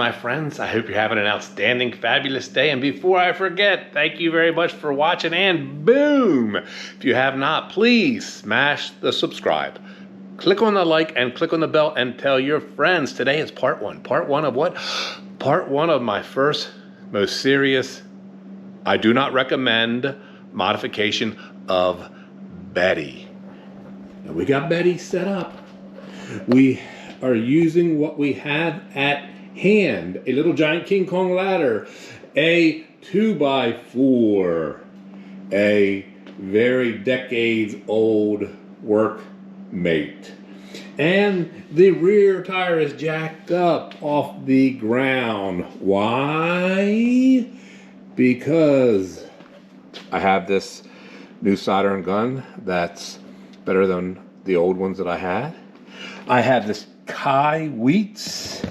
my friends. I hope you're having an outstanding, fabulous day. And before I forget, thank you very much for watching. And boom! If you have not, please smash the subscribe. Click on the like and click on the bell and tell your friends. Today is part one. Part one of what? Part one of my first, most serious, I do not recommend modification of Betty. Now we got Betty set up. We are using what we have at hand. A little giant King Kong ladder, a 2x4, a very decades old workmate. And the rear tire is jacked up off the ground. Why? Because I have this new soldering gun that's better than the old ones that I had. I have this Kai Wheats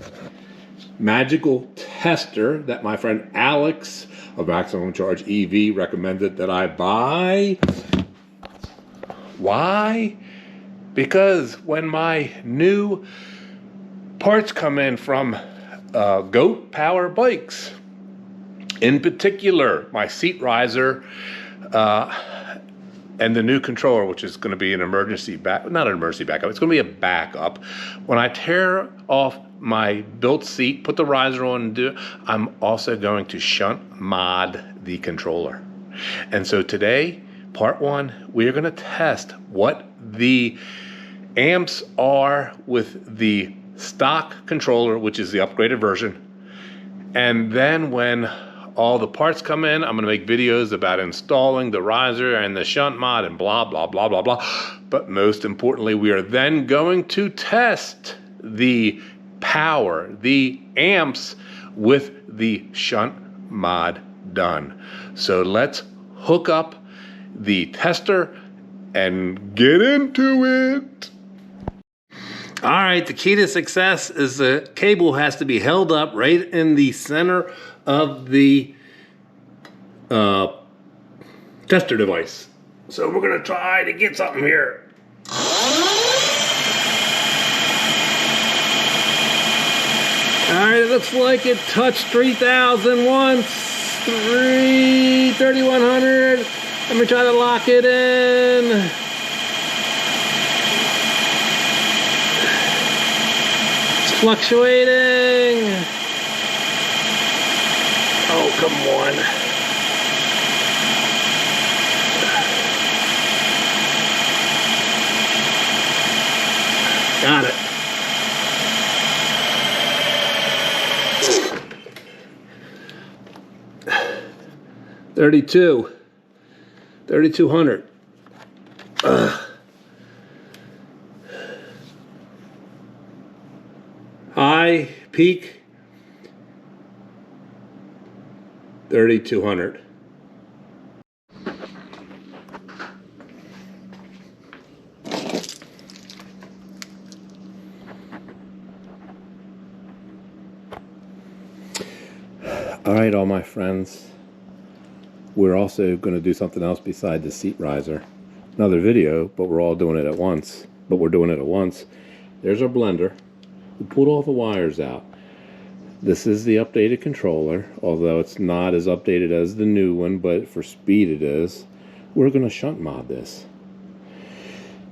magical tester that my friend Alex of Maximum Charge EV recommended that I buy. Why? Because when my new parts come in from Goat Power Bikes, in particular my seat riser and the new controller, which is going to be an emergency back, not an emergency backup, it's going to be a backup. When I tear off my built seat, put the riser on and do it, I'm also going to shunt mod the controller. And so today, part one, we're going to test what the amps are with the stock controller, which is the upgraded version. And then when all the parts come in, I'm going to make videos about installing the riser and the shunt mod and blah, blah, blah, blah, blah. But most importantly, we are then going to test the power, the amps with the shunt mod done. So let's hook up the tester and get into it. All right, the key to success is the cable has to be held up right in the center of the tester device. So we're gonna try to get something here. All right, it looks like it touched 3,000 once, 3,100. Let me try to lock it in. It's fluctuating. Oh, come on. Got it. $3,200. High peak 3,200. All right, all my friends, we're also going to do something else beside the seat riser. Another video, but we're all doing it at once. There's our blender. We pulled all the wires out. This is the updated controller, although it's not as updated as the new one, but for speed it is. We're going to shunt mod this.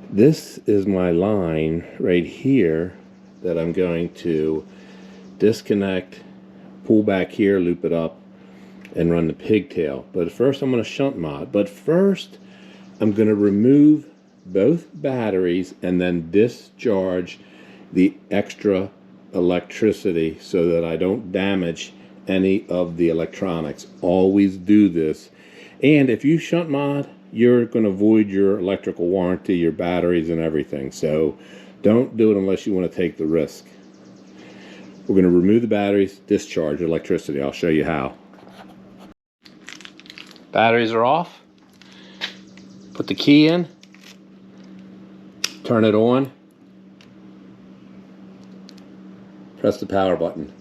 This is my line right here that I'm going to disconnect, pull back here, loop it up, and run the pigtail. But first I'm going to shunt mod. But first I'm going to remove both batteries and then discharge the extra electricity so that I don't damage any of the electronics. Always do this. And if you shunt mod, you're going to void your electrical warranty, your batteries and everything. So don't do it unless you want to take the risk. We're going to remove the batteries, discharge electricity. I'll show you how. Batteries are off. Put the key in. Turn it on. Press the power button.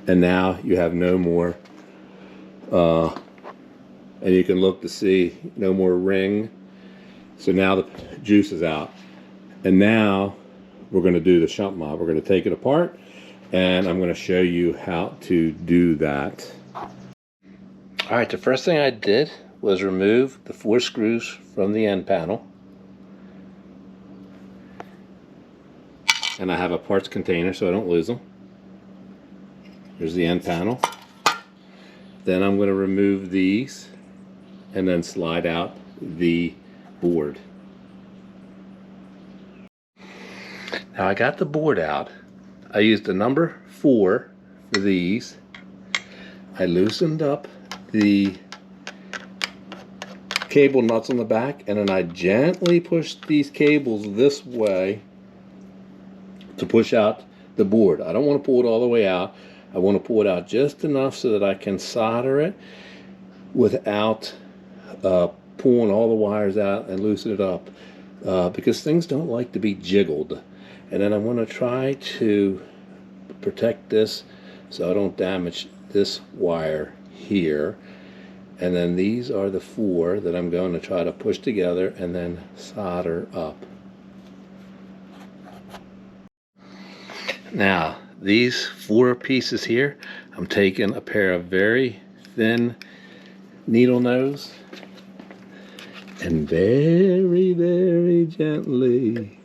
And now you have no more, and you can look to see no more ring. So now the juice is out. And now we're going to do the shunt mod. We're going to take it apart, and I'm going to show you how to do that. All right, the first thing I did was remove the 4 screws from the end panel. And I have a parts container so I don't lose them. Here's the end panel. Then I'm going to remove these and then slide out the board. Now I got the board out. I used the number 4 for these. I loosened up the cable nuts on the back, and then I gently pushed these cables this way to push out the board. I don't want to pull it all the way out. I want to pull it out just enough so that I can solder it without pulling all the wires out and loosen it up, because things don't like to be jiggled. And then I want to try to protect this so I don't damage this wire here. And then these are the 4 that I'm going to try to push together and then solder up. Now, these 4 pieces here, I'm taking a pair of very thin needle nose and very, very gently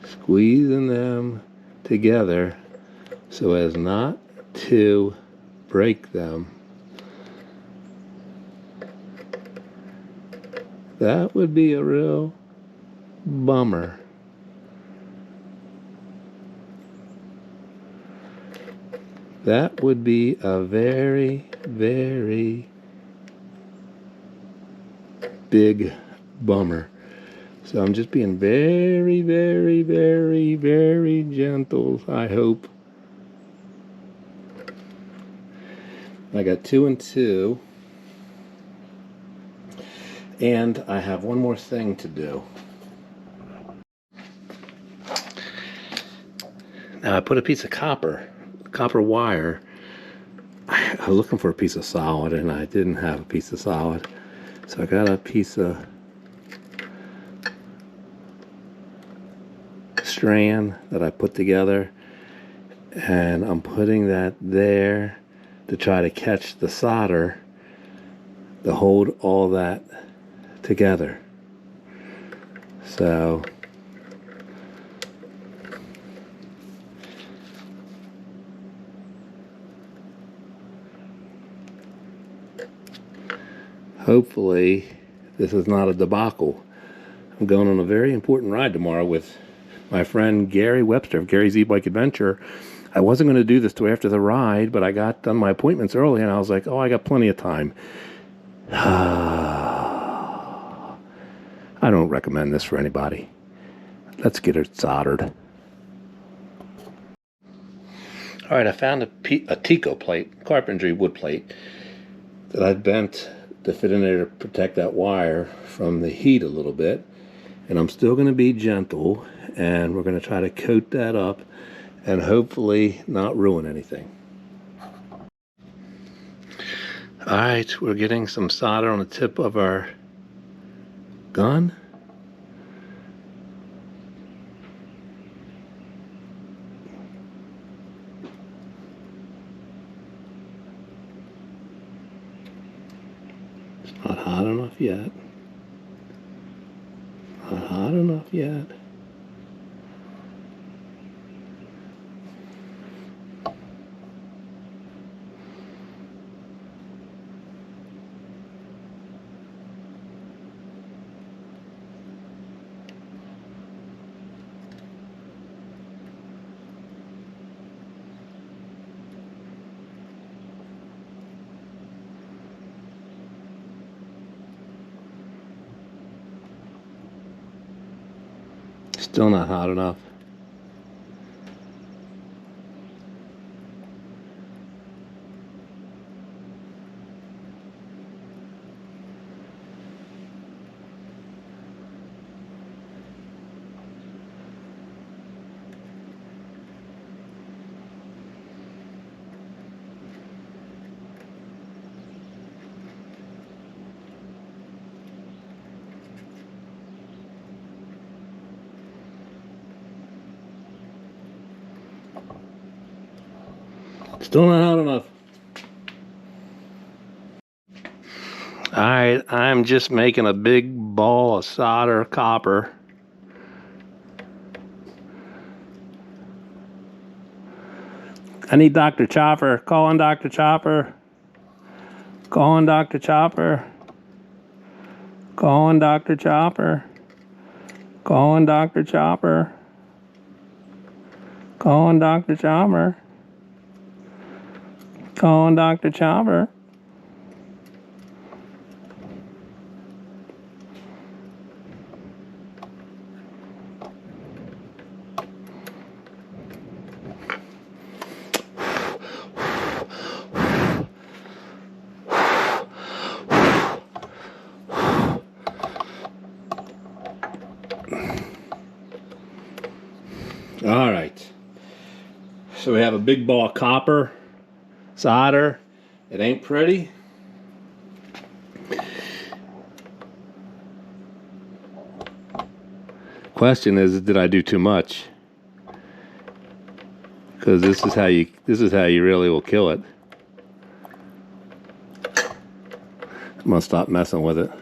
squeezing them together so as not to break them. That would be a real bummer. That would be a very, very big bummer. So I'm just being very, very, very, very gentle, I hope. I got 2 and 2. And I have one more thing to do. Now I put a piece of copper wire. I was looking for a piece of solid and I didn't have a piece of solid. So I got a piece of strand that I put together, and I'm putting that there to try to catch the solder to hold all that together. So hopefully this is not a debacle. I'm going on a very important ride tomorrow with my friend Gary Webster of Gary's E-Bike Adventure. I wasn't going to do this till after the ride, but I got done my appointments early and I was like, oh, I got plenty of time. I don't recommend this for anybody. Let's get it soldered. All right, I found a Tico plate, carpentry wood plate, that I bent to fit in there to protect that wire from the heat a little bit. And I'm still going to be gentle, and we're going to try to coat that up and hopefully not ruin anything. All right, we're getting some solder on the tip of our gun. It's not hot enough yet. Not hot enough yet. Still not hot enough. Still not hot enough. Alright, I'm just making a big ball of solder copper. I need Dr. Chopper. Call on Dr. Chopper. Call on Dr. Chopper. Call on Dr. Chopper. Call on Dr. Chopper. Call on Dr. Chopper. Call on Dr. Chopper. All right, so we have a big ball of copper solder. It ain't pretty. Question is, did I do too much? Because this is how you really will kill it. I'm gonna stop messing with it.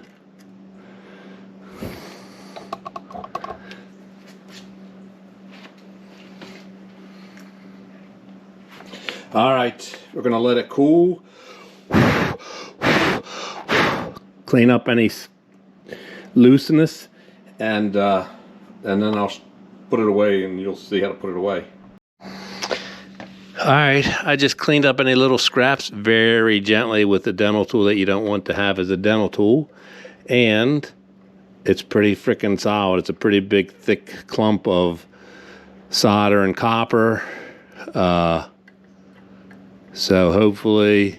All right, we're gonna let it cool. Clean up any looseness, and then I'll put it away, and you'll see how to put it away. All right, I just cleaned up any little scraps very gently with the dental tool that you don't want to have as a dental tool, and it's pretty freaking solid. It's a pretty big, thick clump of solder and copper. So hopefully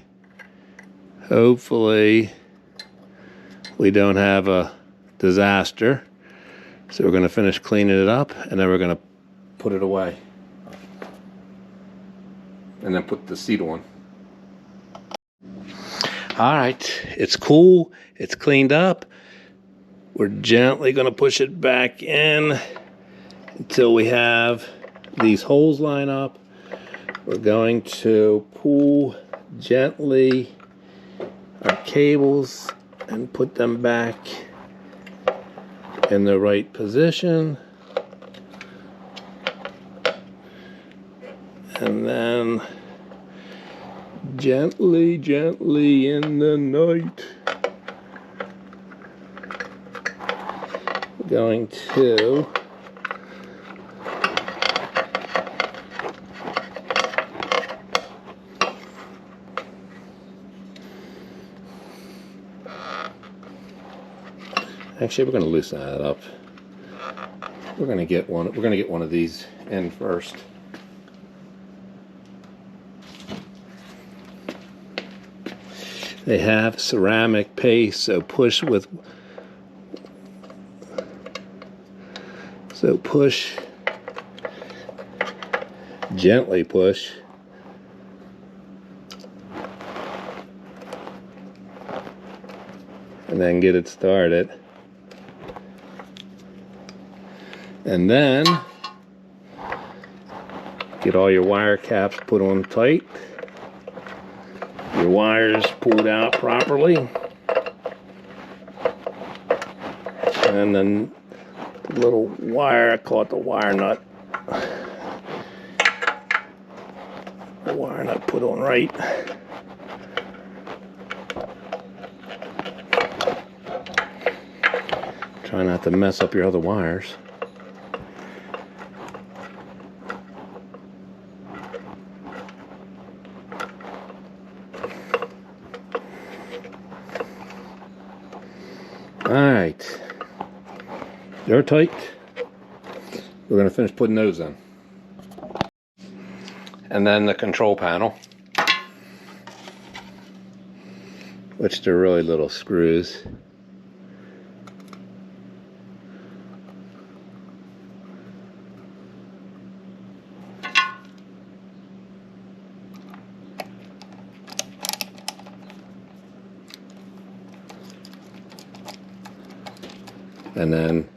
we don't have a disaster. So we're going to finish cleaning it up, and then we're going to put it away. And then put the seat on. All right, it's cool. It's cleaned up. We're gently going to push it back in until we have these holes line up. We're going to pull gently our cables and put them back in the right position. And then gently in the night, we're going to actually, we're going to loosen that up. We're going to get one of these in first. They have ceramic paste, so push gently push. And then get it started. And then get all your wire caps put on tight. Your wires pulled out properly. And then the little wire, I call it the wire nut. The wire nut put on right. Try not to mess up your other wires. Alright, they're tight. We're going to finish putting those in. And then the control panel, which they're really little screws. And then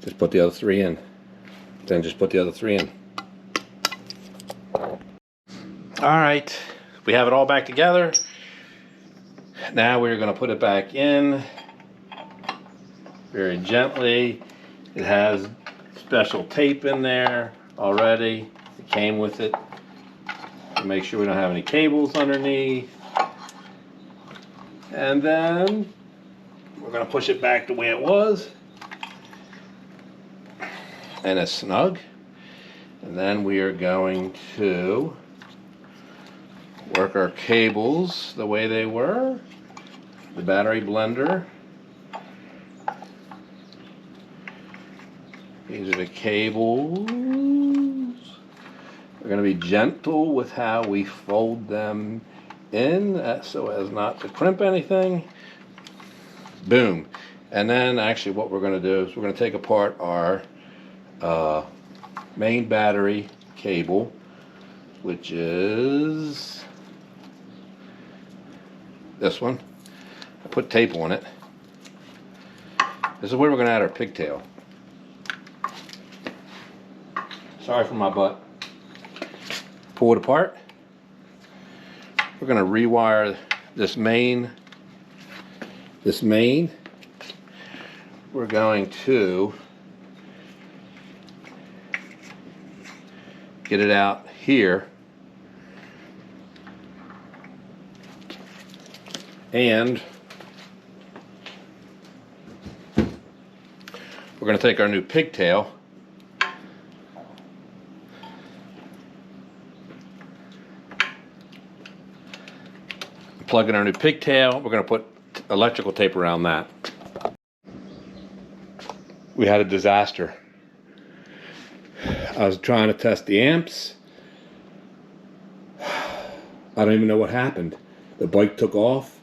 just put the other three in. Then just put the other three in. All right, we have it all back together. Now we're going to put it back in very gently. It has special tape in there already. It came with it to make sure we don't have any cables underneath. And then we're going to push it back the way it was. And it's snug. And then we are going to work our cables the way they were. The battery blender. These are the cables. We're going to be gentle with how we fold them in so as not to crimp anything. Boom. And then actually what we're going to do is we're going to take apart our main battery cable, which is this one. I put tape on it. This is where we're going to add our pigtail. Sorry for my butt. Pull it apart. We're going to rewire this main. We're going to get it out here. And we're going to take our new pigtail. Plug in our new pigtail. We're going to put electrical tape around that. We had a disaster. I was trying to test the amps. I don't even know what happened. The bike took off.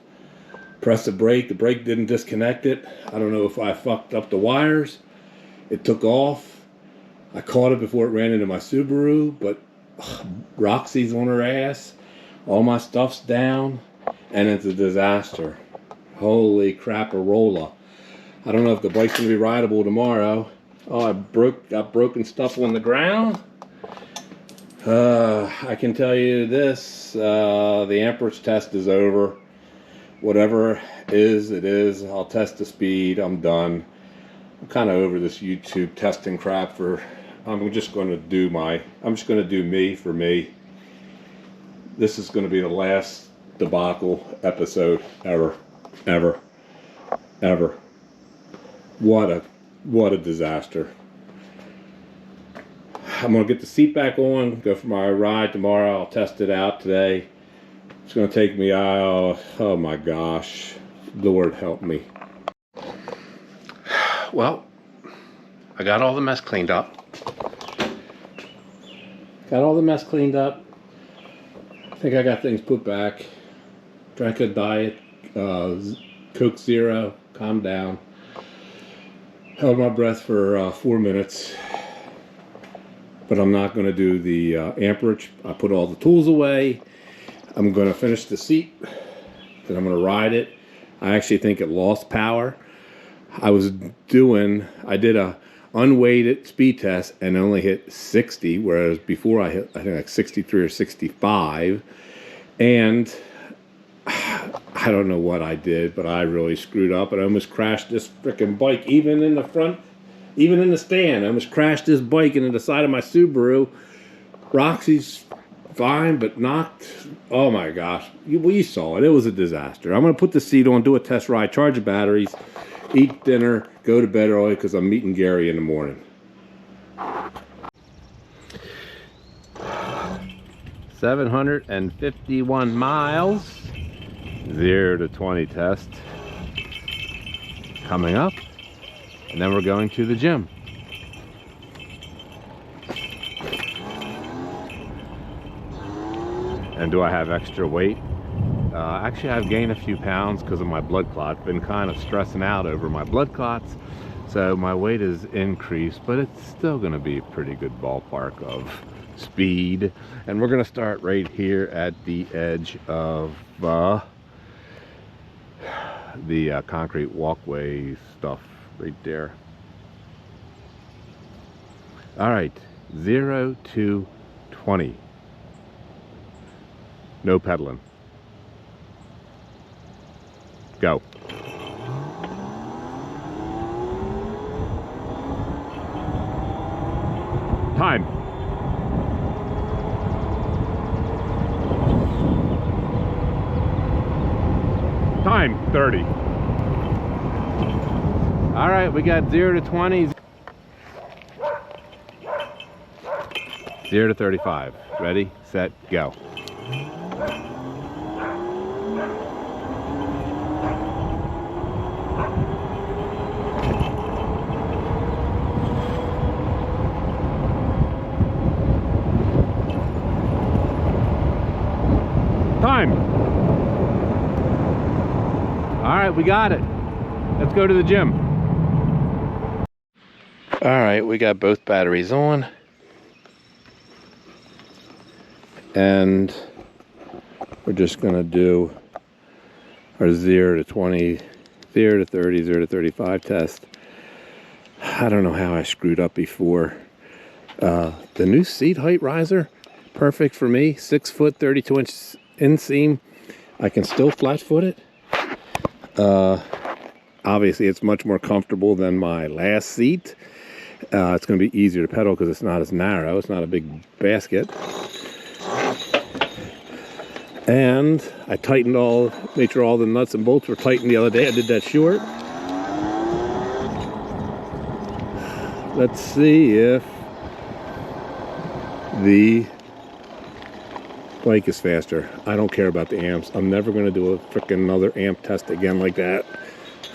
Pressed the brake didn't disconnect it. I don't know if I fucked up the wires. It took off. I caught it before it ran into my Subaru, but Roxy's on her ass. All my stuff's down. And it's a disaster. Holy crap-a-rolla. I don't know if the bike's going to be rideable tomorrow. Oh, I got broken stuff on the ground. I can tell you this, the amperage test is over. Whatever is, it is. I'll test the speed. I'm done. I'm kind of over this YouTube testing crap. I'm just going to do me for me. This is going to be the last debacle episode ever. What a disaster. I'm gonna get the seat back on, go for my ride tomorrow. I'll test it out today. It's gonna take me out. Oh my gosh, Lord help me. Well, I got all the mess cleaned up. I think I got things put back. Drank a diet, Coke Zero, calmed down. Held my breath for 4 minutes. But I'm not going to do the amperage. I put all the tools away. I'm going to finish the seat. Then I'm going to ride it. I actually think it lost power. I did a unweighted speed test and only hit 60, whereas before I hit, I think like 63 or 65. And I don't know what I did, but I really screwed up. And I almost crashed this freaking bike, even in the front, even in the stand. I almost crashed this bike into the side of my Subaru. Roxy's fine, but knocked. Oh my gosh. You saw it. It was a disaster. I'm going to put the seat on, do a test ride, charge the batteries, eat dinner, go to bed early because I'm meeting Gary in the morning. 751 miles. 0 to 20 test coming up, and then we're going to the gym. And do I have extra weight? Actually, I've gained a few pounds because of my blood clot. Been kind of stressing out over my blood clots, so my weight is increased, but it's still going to be a pretty good ballpark of speed. And we're going to start right here at the edge of the concrete walkway stuff right there. All right, 0 to 20. No pedaling. Go. Time. Time, 30. All right, we got 0 to 20. 0 to 35. Ready, set, go. Time. All right, we got it. Let's go to the gym. All right, we got both batteries on. And we're just gonna do our 0 to 20, 0 to 30, 0 to 35 test. I don't know how I screwed up before. The new seat height riser, perfect for me. 6 foot, 32 inch inseam. I can still flat foot it. Obviously it's much more comfortable than my last seat. It's going to be easier to pedal because it's not as narrow. It's not a big basket. And I tightened made sure all the nuts and bolts were tightened the other day. I did that short. Let's see if the bike is faster. I don't care about the amps. I'm never going to do a freaking another amp test again like that.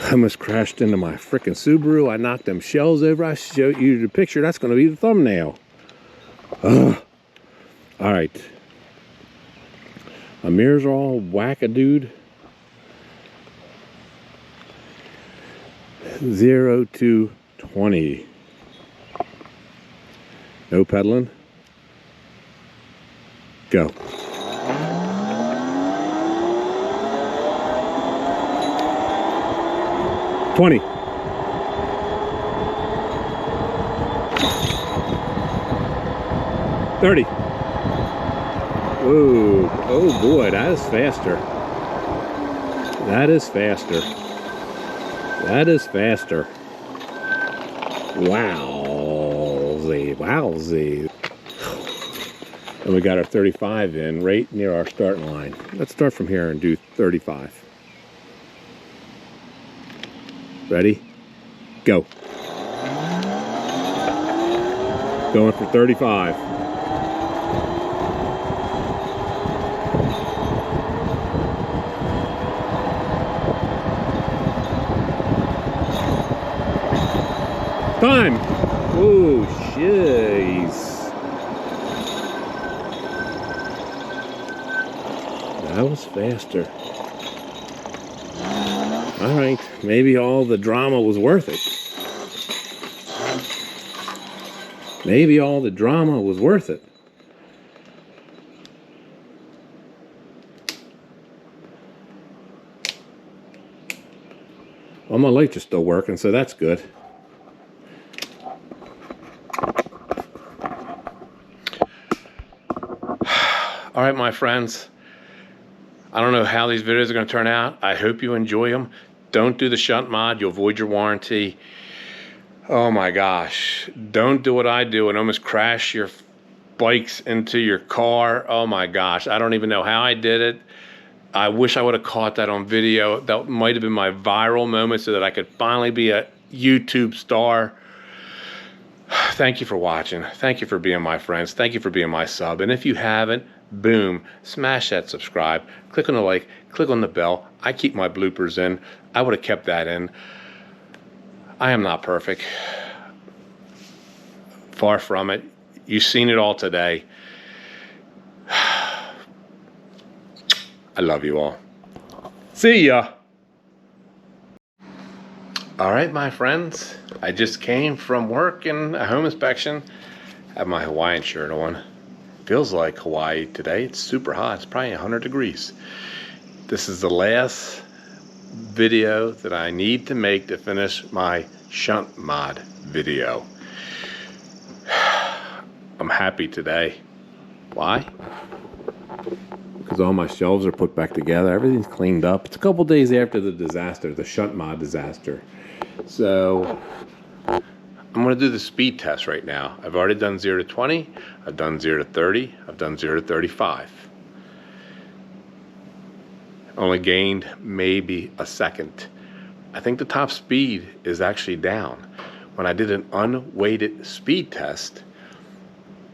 I almost crashed into my freaking Subaru. I knocked them shells over. I showed you the picture. That's going to be the thumbnail. All right. My mirrors are all whack-a-dude. 0 to 20. No pedaling. Go. $20. $30. Ooh, oh boy, that is faster. That is faster. That is faster. Wowzy, wowzy. And we got our 35 in right near our starting line. Let's start from here and do 35. Ready? Go. Going for 35. Time. Oh, jeez. That was faster. All right, maybe all the drama was worth it. Maybe all the drama was worth it. Well, my lights are still working, so that's good. All right, my friends. I don't know how these videos are going to turn out. I hope you enjoy them. Don't do the shunt mod. You'll void your warranty. Oh my gosh. Don't do what I do and almost crash your bikes into your car. Oh my gosh. I don't even know how I did it. I wish I would have caught that on video. That might have been my viral moment so that I could finally be a YouTube star. Thank you for watching. Thank you for being my friends. Thank you for being my sub. And if you haven't, boom, smash that subscribe. Click on the like. Click on the bell. I keep my bloopers in. I would have kept that in. I am not perfect. Far from it. You've seen it all today. I love you all. See ya. All right, my friends. I just came from work and a home inspection. I have my Hawaiian shirt on. Feels like Hawaii today. It's super hot. It's probably 100 degrees. This is the last video that I need to make to finish my shunt mod video. I'm happy today. Why? because all my shelves are put back together. Everything's cleaned up. It's a couple days after the disaster, the Shunt Mod disaster. So I'm going to do the speed test right now. I've already done 0 to 20. I've done 0 to 30. I've done 0 to 35. Only gained maybe a second. I think the top speed is actually down. When I did an unweighted speed test,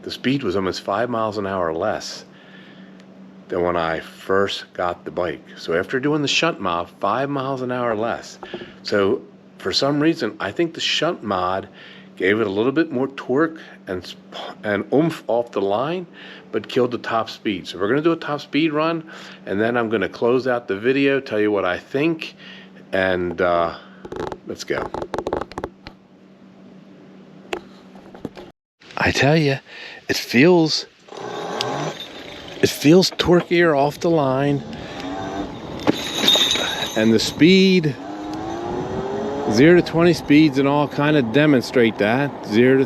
the speed was almost 5 miles an hour less than when I first got the bike. So after doing the Shunt Mod, 5 miles an hour less. So for some reason, I think the Shunt Mod gave it a little bit more torque and oomph off the line, but killed the top speed. So we're gonna do a top speed run, and then I'm gonna close out the video, tell you what I think, and let's go. I tell you, it feels torquier off the line, and the speed, 0 to 20 speeds and all kind of demonstrate that. 0 to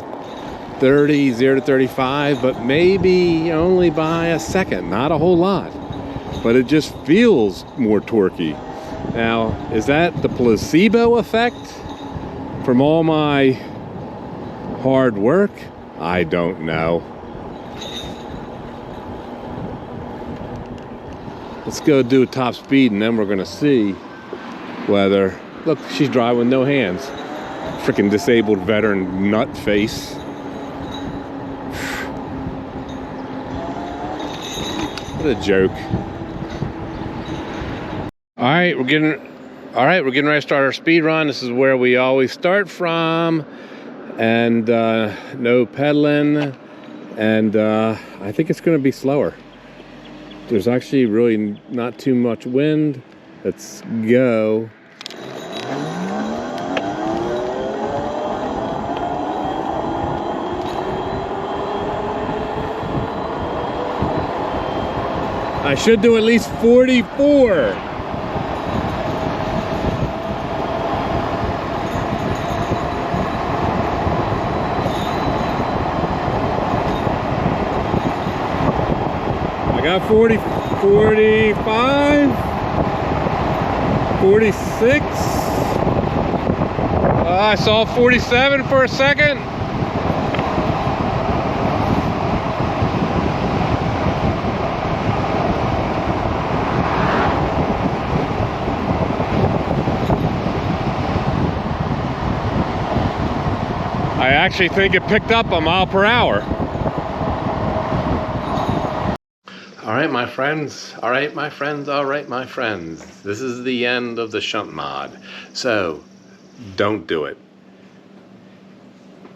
30, 0 to 35, but maybe only by a second, not a whole lot. But it just feels more torquey. Now, is that the placebo effect from all my hard work? I don't know. Let's go do a top speed, and then we're gonna see whether, look, she's driving with no hands. Freaking disabled veteran nut face. What a joke. All right, we're getting ready to start our speed run. This is where we always start from, and no pedaling, and I think it's going to be slower. There's actually really not too much wind. Let's go. I should do at least 44. I got 40, 45, 46. I saw 47 for a second. I actually think it picked up a mile per hour. All right, my friends. All right, my friends. All right, my friends. This is the end of the Shunt Mod. So, don't do it.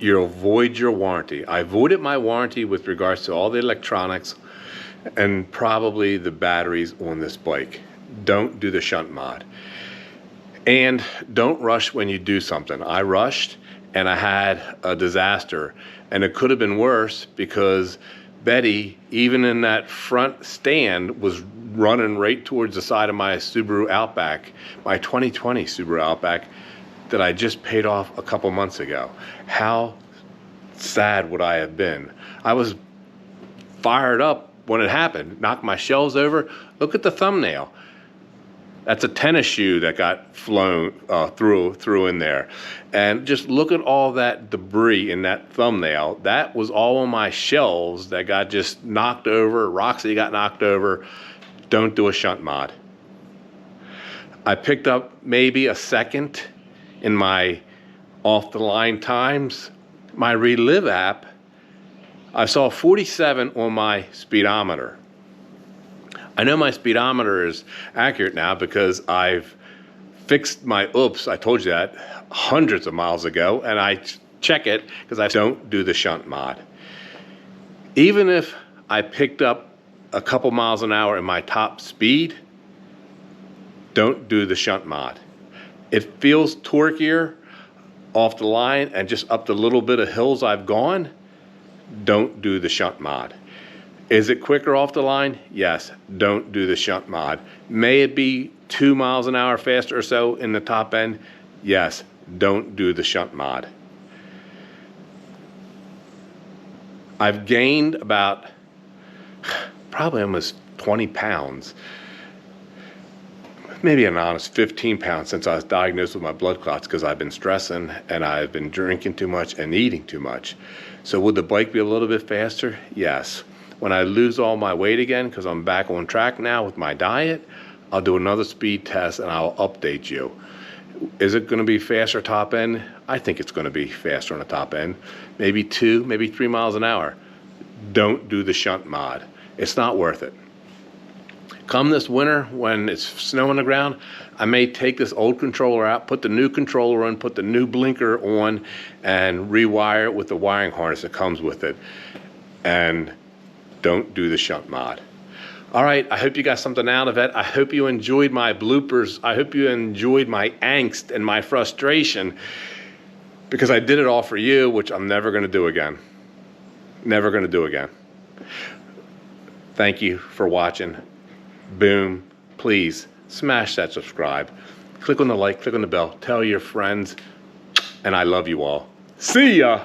You'll void your warranty. I voided my warranty with regards to all the electronics and probably the batteries on this bike. Don't do the Shunt Mod. And don't rush when you do something. I rushed and I had a disaster, and it could have been worse because Betty, even in that front stand, was running right towards the side of my Subaru Outback, my 2020 Subaru Outback that I just paid off a couple months ago. How sad would I have been? I was fired up when it happened, knocked my shelves over. Look at the thumbnail. That's a tennis shoe that got flown through in there. And just look at all that debris in that thumbnail. That was all on my shelves that got just knocked over. Roxy got knocked over. Don't do a Shunt Mod. I picked up maybe a second in my off-the-line times. My Relive app, I saw 47 on my speedometer. I know my speedometer is accurate now because I've fixed my oops, I told you that hundreds of miles ago, and I check it because I don't do the Shunt Mod. Even if I picked up a couple miles an hour in my top speed, don't do the Shunt Mod. It feels torquier off the line and just up the little bit of hills I've gone. Don't do the Shunt Mod. Is it quicker off the line? Yes. Don't do the Shunt Mod. May it be 2 miles an hour faster or so in the top end? Yes. Don't do the Shunt Mod. I've gained about probably almost 20 pounds. Maybe an honest 15 pounds since I was diagnosed with my blood clots, because I've been stressing and I've been drinking too much and eating too much. So would the bike be a little bit faster? Yes. When I lose all my weight again, because I'm back on track now with my diet, I'll do another speed test and I'll update you. Is it going to be faster top end? I think it's going to be faster on the top end. Maybe 2, maybe 3 miles an hour. Don't do the shunt mod. It's not worth it. Come this winter, when it's snow on the ground, I may take this old controller out, put the new controller on, put the new blinker on, and rewire it with the wiring harness that comes with it. And don't do the shunt mod. All right, I hope you got something out of it. I hope you enjoyed my bloopers. I hope you enjoyed my angst and my frustration, because I did it all for you, which I'm never going to do again. Never going to do again. Thank you for watching. Boom. Please smash that subscribe. Click on the like, click on the bell. Tell your friends. And I love you all. See ya.